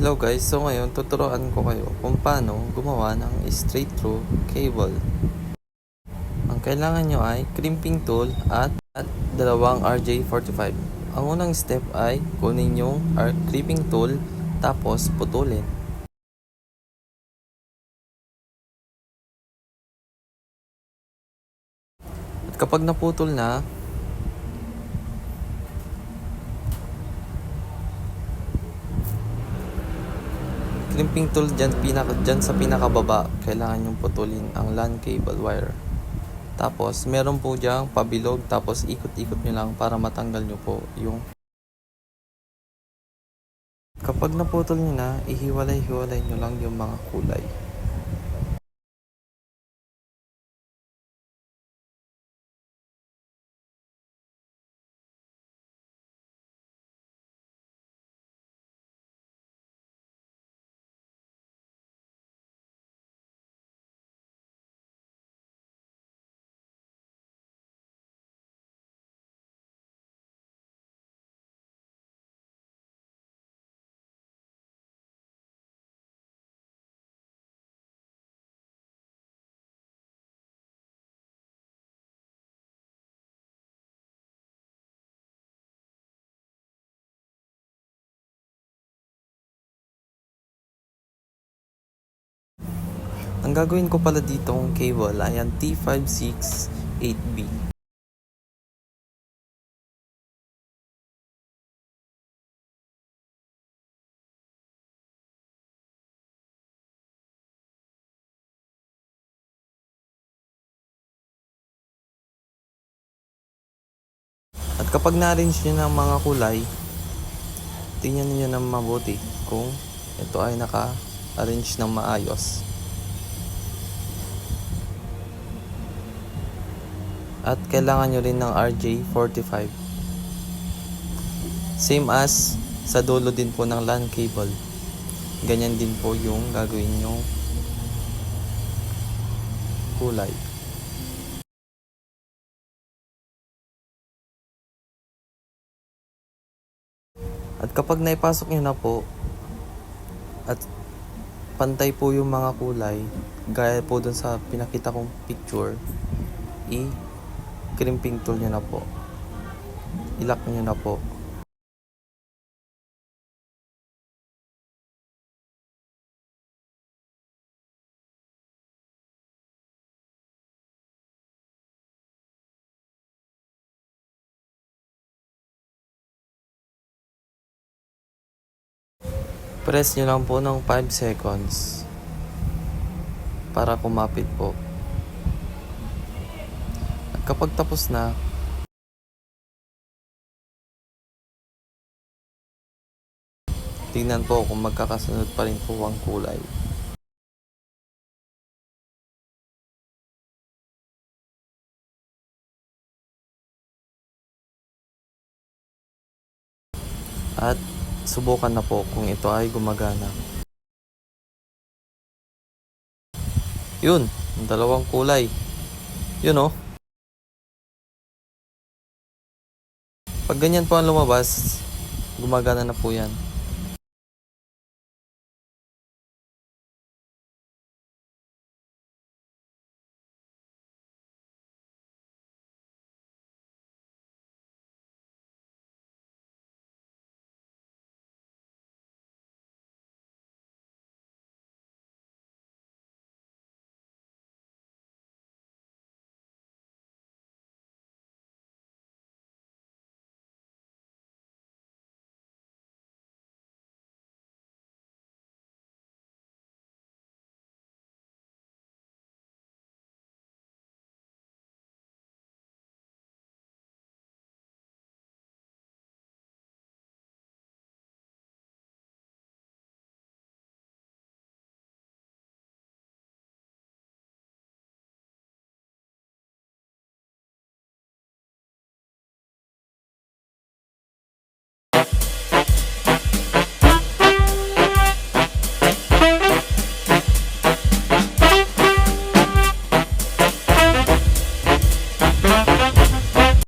Hello guys, so ngayon tuturuan ko kayo kung paano gumawa ng straight through cable. Ang kailangan nyo ay crimping tool at dalawang RJ45. Ang unang step ay kunin yung crimping tool tapos putulin. At kapag naputol na, crimping tool dyan sa pinakababa, kailangan yung putulin ang LAN cable wire. Tapos meron po diyang pabilog, tapos ikot-ikot nyo lang para matanggal nyo po yung. Kapag naputol nyo na, ihiwalay-hiwalay nyo lang yung mga kulay. Ang gagawin ko pala ditong cable ay ang T568B. At kapag na-arrange nyo ng mga kulay, tingnan niyo ng mabuti kung ito ay naka-arrange ng maayos. At kailangan nyo rin ng RJ45. Same as sa dulo din po ng LAN cable. Ganyan din po yung gagawin nyo kulay. At kapag naipasok nyo na po at pantay po yung mga kulay, gaya po dun sa pinakita kong picture, crimping tool nyo na po. Ilock nyo na po. Press nyo lang po ng 5 seconds para kumapit po. At kapag tapos na, tingnan po kung magkakasunod pa rin po ang kulay. At subukan na po kung ito ay gumagana. Yun, ang dalawang kulay. Yun oh. Pag ganyan po ang lumabas, gumagana na po yan.